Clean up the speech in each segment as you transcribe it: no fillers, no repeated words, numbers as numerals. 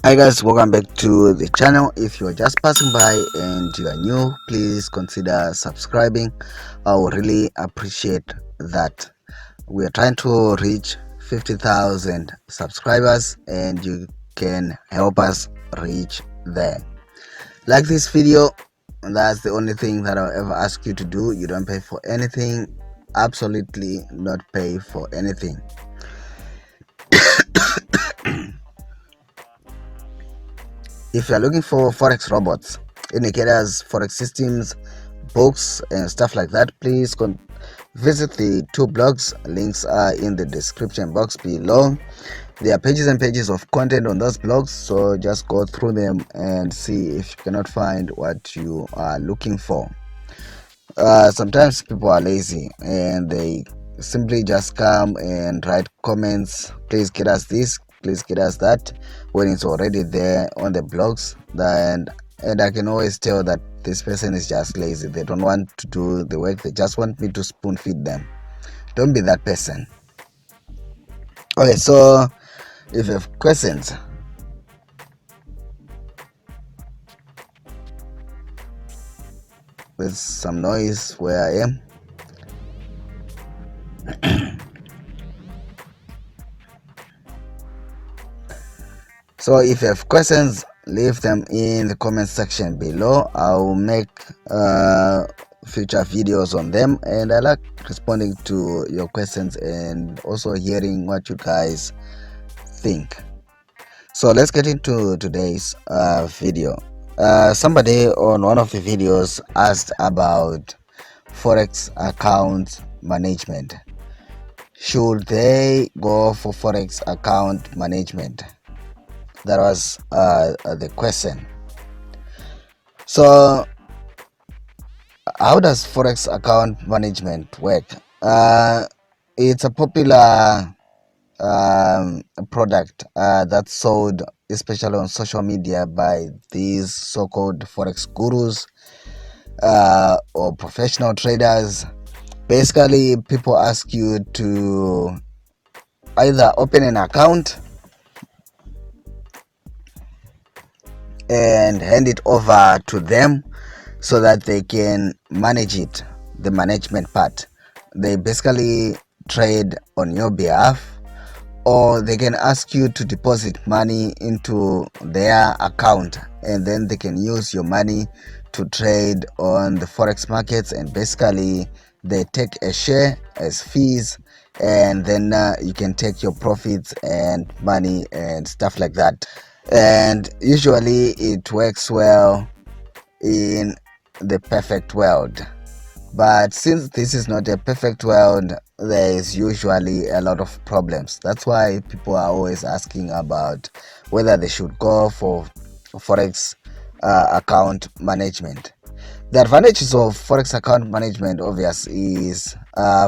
Hi guys, welcome back to the channel. If you're just passing by and you are new, please consider subscribing. I would really appreciate that. We are trying to reach 50,000 subscribers and you can help us reach there. Like this video, that's the only thing that I'll ever ask you to do. You don't pay for anything, absolutely not pay for anything. If you're looking for forex robots, indicators, forex systems, books and stuff like that, please visit the two blogs. Links are in the description box below. There are pages and pages of content on those blogs, so just go through them and see if you cannot find what you are looking for. Sometimes people are lazy and they simply just come and write comments, please get us this, please get us that, when it's already there on the blogs. And I can always tell that this person is just lazy. They don't want to do the work, they just want me to spoon feed them. Don't be that person. Okay, so if you have questions, there's some noise where I am. So if you have questions, leave them in the comment section below. I'll make future videos on them, and I like responding to your questions and also hearing what you guys think. So let's get into today's video. Somebody on one of the videos asked about forex account management. Should they go for forex account management? That was the question. So how does forex account management work? It's a popular product that's sold especially on social media by these so-called forex gurus or professional traders. Basically, people ask you to either open an account and hand it over to them so that they can manage it, the management part. They basically trade on your behalf, or they can ask you to deposit money into their account and then they can use your money to trade on the forex markets, and basically they take a share as fees, and then you can take your profits and money and stuff like that. And usually it works well in the perfect world, but since this is not a perfect world, there is usually a lot of problems. That's why people are always asking about whether they should go for forex account management. The advantages of forex account management, obvious, is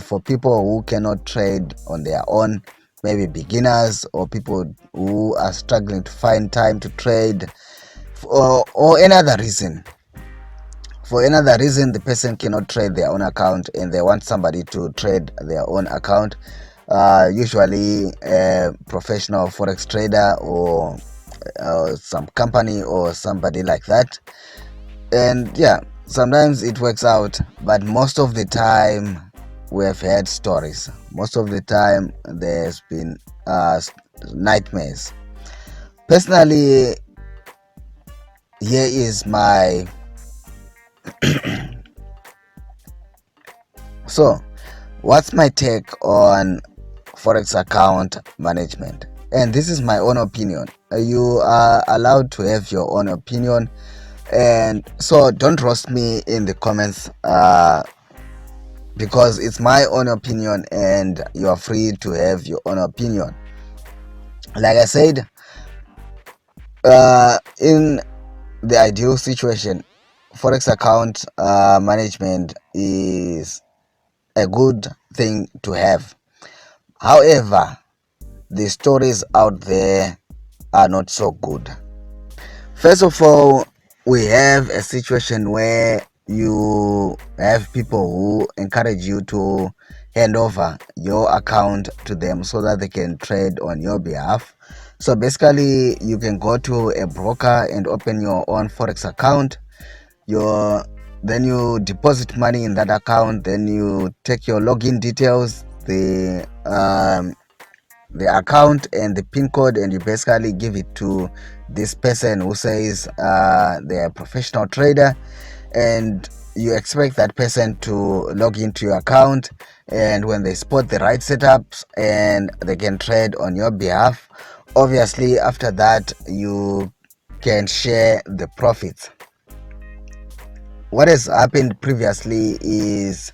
for people who cannot trade on their own, maybe beginners or people who are struggling to find time to trade, or any other reason. For another reason, the person cannot trade their own account and they want somebody to trade their own account, usually a professional forex trader or some company or somebody like that. And yeah, sometimes it works out, but most of the time we have had stories. Most of the time there's been nightmares. Personally, here is my so what's my take on forex account management? And this is my own opinion. You are allowed to have your own opinion, and so don't roast me in the comments because it's my own opinion and you are free to have your own opinion. Like I said, in the ideal situation, forex account management is a good thing to have. However, the stories out there are not so good. First of all, we have a situation where you have people who encourage you to hand over your account to them so that they can trade on your behalf. So basically you can go to a broker and open your own forex account. Then you deposit money in that account, then you take your login details, the account and the pin code, and you basically give it to this person who says they're a professional trader, and you expect that person to log into your account, and when they spot the right setups and they can trade on your behalf, obviously after that you can share the profits. What has happened previously is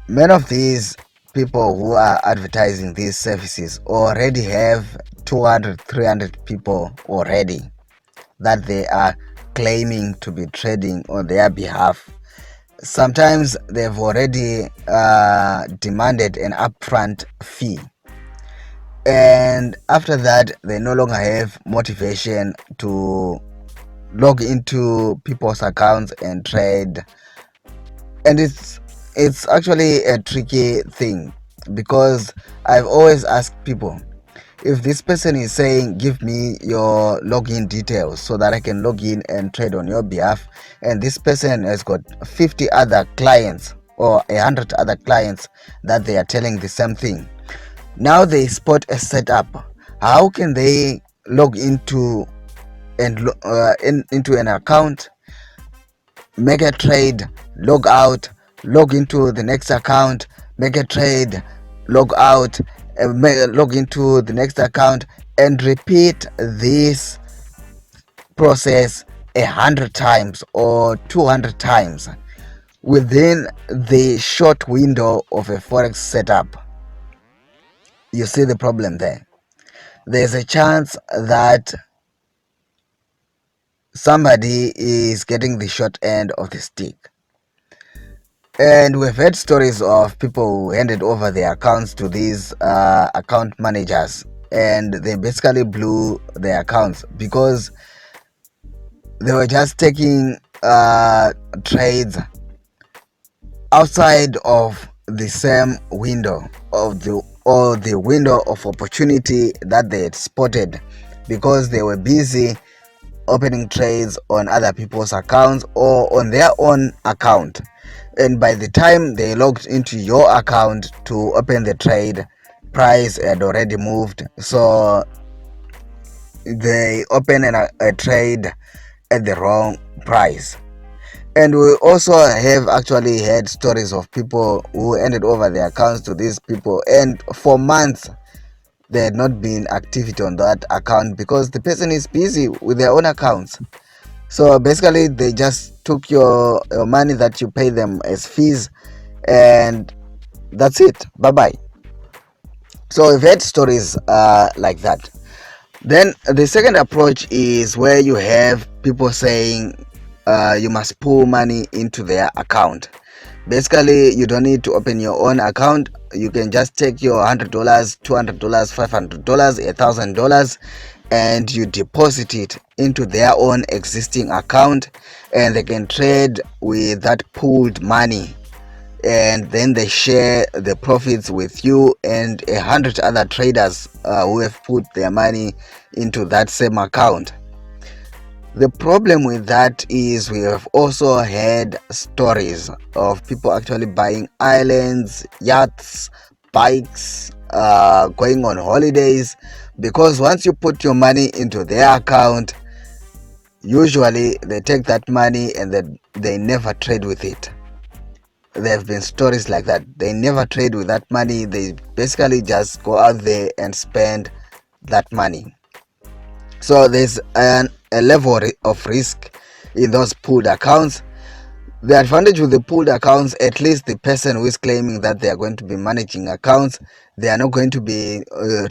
many of these people who are advertising these services already have 200-300 people already that they are claiming to be trading on their behalf. Sometimes they've already demanded an upfront fee, and after that they no longer have motivation to log into people's accounts and trade. And it's actually a tricky thing, because I've always asked people, if this person is saying give me your login details so that I can log in and trade on your behalf, and this person has got 50 other clients or 100 other clients that they are telling the same thing, now they spot a setup, how can they log into into an account, make a trade, log out, log into the next account, make a trade, log out, log into the next account, and repeat this process 100 times or 200 times within the short window of a forex setup? You see the problem there. There's a chance that somebody is getting the short end of the stick. And we've heard stories of people who handed over their accounts to these account managers, and they basically blew their accounts because they were just taking trades outside of the same window of the window of opportunity that they had spotted, because they were busy opening trades on other people's accounts or on their own account. And by the time they logged into your account to open the trade, price had already moved, so they open a trade at the wrong price. And we also have actually had stories of people who handed over their accounts to these people, and for months there had not been activity on that account because the person is busy with their own accounts. So basically they just took your money that you pay them as fees, and that's it, bye bye. So we've had stories like that. Then the second approach is where you have people saying you must pull money into their account. Basically you don't need to open your own account, you can just take your $100, $200, $500, $1,000, and you deposit it into their own existing account, and they can trade with that pooled money, and then they share the profits with you and 100 other traders who have put their money into that same account. The problem with that is we have also had stories of people actually buying islands, yachts, bikes, going on holidays, because once you put your money into their account, usually they take that money and they never trade with it. There have been stories like that. They never trade with that money. They basically just go out there and spend that money. So there's a level of risk in those pooled accounts. The advantage with the pooled accounts, at least the person who is claiming that they are going to be managing accounts, they are not going to be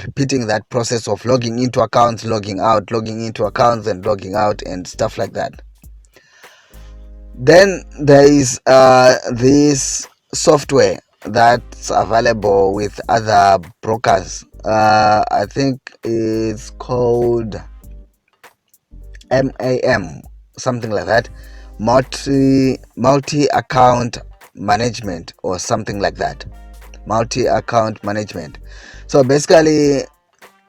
repeating that process of logging into accounts, logging out, logging into accounts and logging out and stuff like that. Then there is this software that's available with other brokers. I think it's called MAM, something like that, multi account management or something like that, multi account management. So basically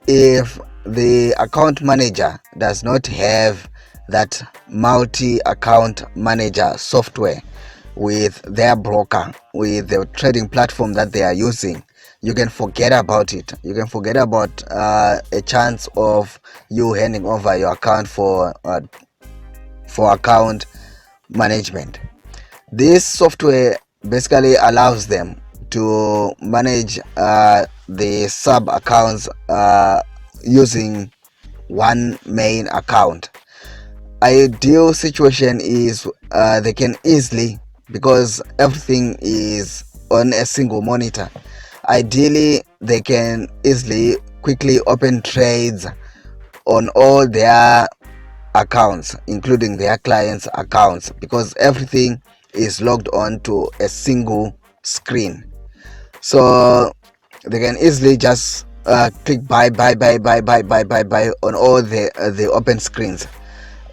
if the account manager does not have that multi-account manager software with their broker, with the trading platform that they are using, you can forget about it. You can forget about a chance of you handing over your account for account management. This software basically allows them to manage the sub accounts using one main account. Ideal situation is they can easily, because everything is on a single monitor, ideally they can easily quickly open trades on all their accounts, including their clients' accounts, because everything is logged on to a single screen. So they can easily just click buy on all the open screens,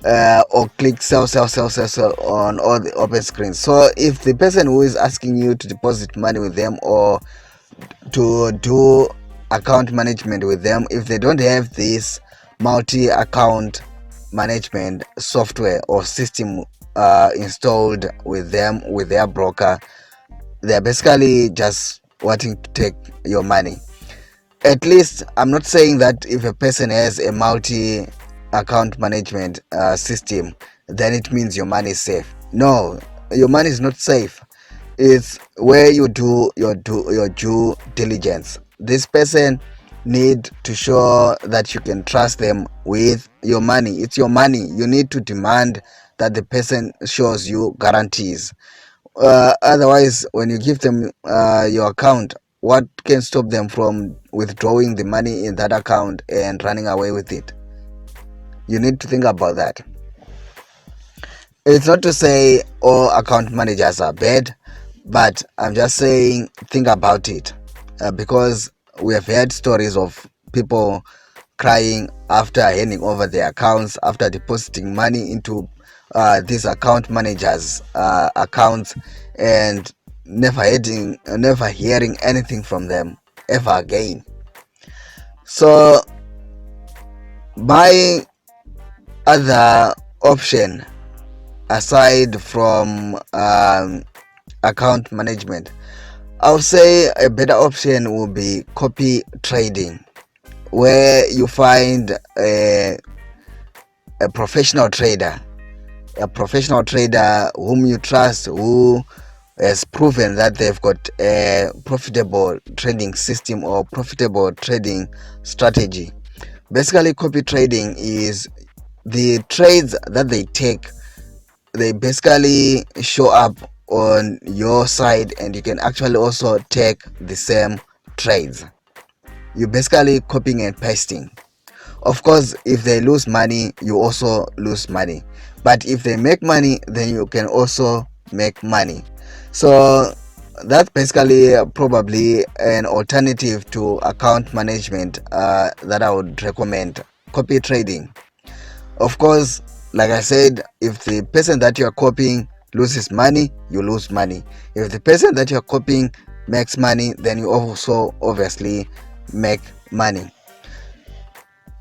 or click sell on all the open screens. So if the person who is asking you to deposit money with them or to do account management with them, if they don't have this multi-account management software or system installed with them, with their broker, they're basically just wanting to take your money. At least, I'm not saying that if a person has a multi account management system, then it means your money is safe. No, your money is not safe. It's where you do your due diligence. This person need to show that you can trust them with your money. It's your money. You need to demand that the person shows you guarantees. Otherwise, when you give them your account, what can stop them from withdrawing the money in that account and running away with it? You need to think about that. It's not to say all account managers are bad, but I'm just saying think about it, because we have heard stories of people crying after handing over their accounts, after depositing money into these account managers' accounts, and never hearing anything from them ever again. So my other option aside from account management, I would say a better option would be copy trading, where you find a professional trader, whom you trust, who has proven that they've got a profitable trading system or profitable trading strategy. Basically, copy trading is the trades that they take, they basically show up on your side, and you can actually also take the same trades. You basically copying and pasting. Of course, if they lose money, you also lose money, but if they make money, then you can also make money. So that's basically probably an alternative to account management that I would recommend: copy trading. Of course, like I said, if the person that you are copying loses money, you lose money. If the person that you are copying makes money, then you also obviously make money.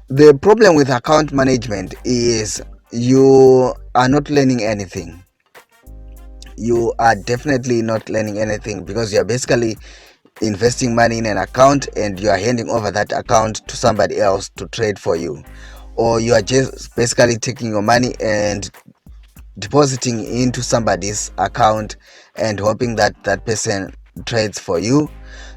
The problem with account management is you are not learning anything. You are definitely not learning anything, because you are basically investing money in an account and you are handing over that account to somebody else to trade for you, or you are just basically taking your money and depositing into somebody's account and hoping that that person trades for you.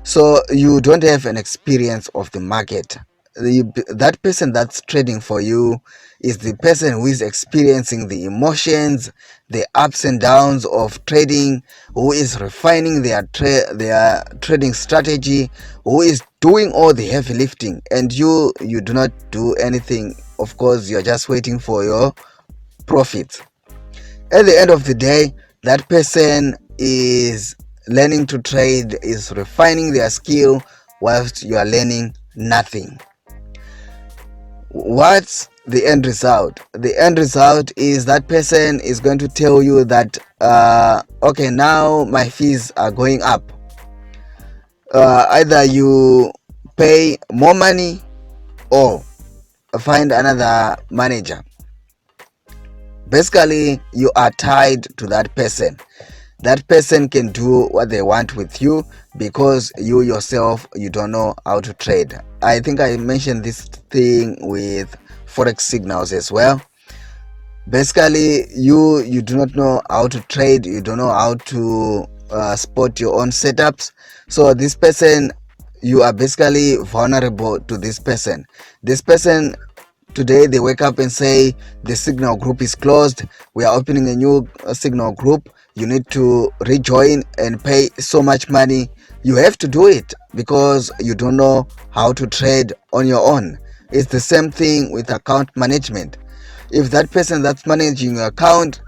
So you don't have an experience of the market. That person that's trading for you is the person who is experiencing the emotions, the ups and downs of trading, who is refining their trading strategy, who is doing all the heavy lifting, and you do not do anything. Of course, you're just waiting for your profit. At the end of the day, that person is learning to trade, is refining their skill, whilst you are learning nothing. What's the end result? The end result is that person is going to tell you that okay, now my fees are going up. Either you pay more money or find another manager. Basically, you are tied to that person. That person can do what they want with you because you yourself, you don't know how to trade. I think I mentioned this thing with forex signals as well. Basically, you do not know how to trade, you don't know how to spot your own setups. So this person, you are basically vulnerable to this person. This person, today they wake up and say the signal group is closed, we are opening a new signal group, you need to rejoin and pay so much money. You have to do it because you don't know how to trade on your own. It's the same thing with account management. If that person that's managing your account,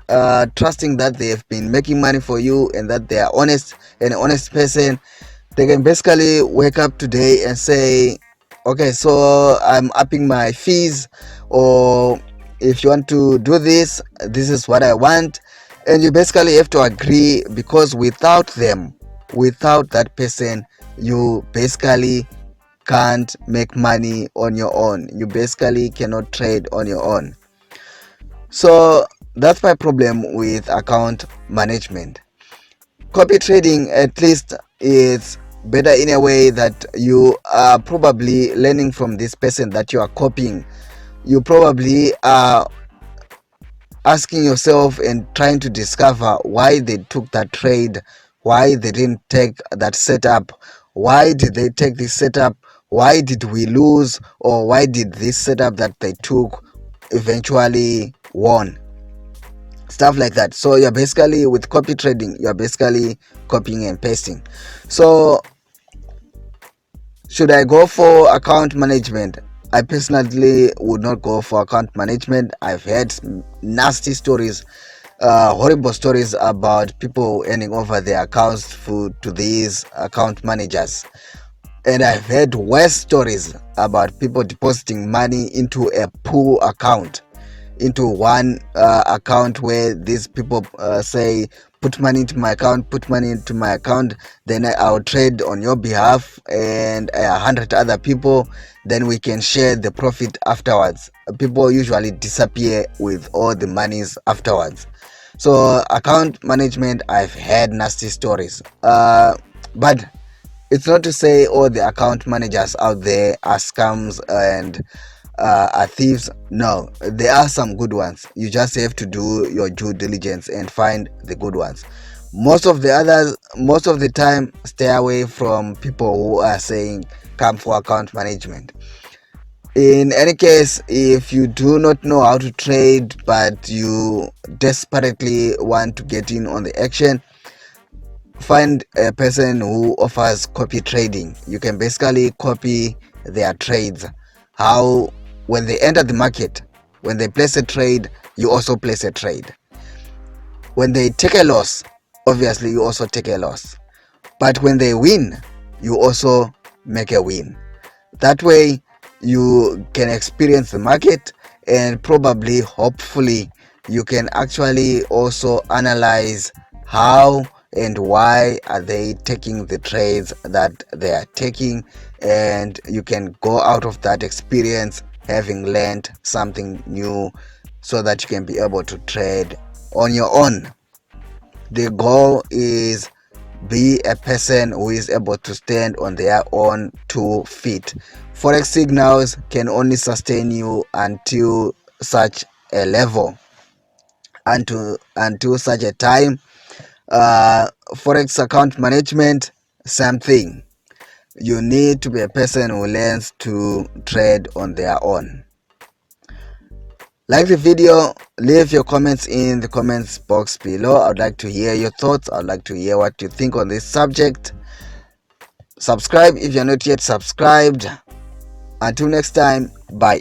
trusting that they have been making money for you and that they are an honest person, they can basically wake up today and say, okay, so I'm upping my fees, or if you want to do this, this is what I want. And you basically have to agree, because without them, without that person, you basically can't make money on your own. You basically cannot trade on your own. So that's my problem with account management. Copy trading, at least, is better in a way that you are probably learning from this person that you are copying. You probably are asking yourself and trying to discover why they took that trade, why they didn't take that setup, why did they take this setup, why did we lose, or why did this setup that they took eventually won, stuff like that. So you're basically, with copy trading, you're basically copying and pasting. So should I go for account management? I personally would not go for account management. I've heard nasty stories, horrible stories about people handing over their accounts to these account managers. And I've heard worse stories about people depositing money into a pool account, into one account where these people say, put money into my account, put money into my account, then I'll trade on your behalf and 100 other people, then we can share the profit afterwards. People usually disappear with all the monies afterwards. So account management, I've had nasty stories, but it's not to say all the account managers out there are scams and are thieves. No, there are some good ones. You just have to do your due diligence and find the good ones. Most of the time, stay away from people who are saying come for account management. In any case, if you do not know how to trade but you desperately want to get in on the action, find a person who offers copy trading. You can basically copy their trades. How, when they enter the market, when they place a trade, you also place a trade. When they take a loss, obviously you also take a loss. But when they win, you also make a win. That way you can experience the market, and probably, hopefully, you can actually also analyze how and why are they taking the trades that they are taking, and you can go out of that experience having learned something new, so that you can be able to trade on your own. The goal is be a person who is able to stand on their own 2 feet. Forex signals can only sustain you until such a level, until such a time. Forex account management, same thing. You need to be a person who learns to trade on their own. Like the video, leave your comments in the comments box below. I'd like to hear your thoughts. I'd like to hear what you think on this subject. Subscribe if you're not yet subscribed. Until next time, bye.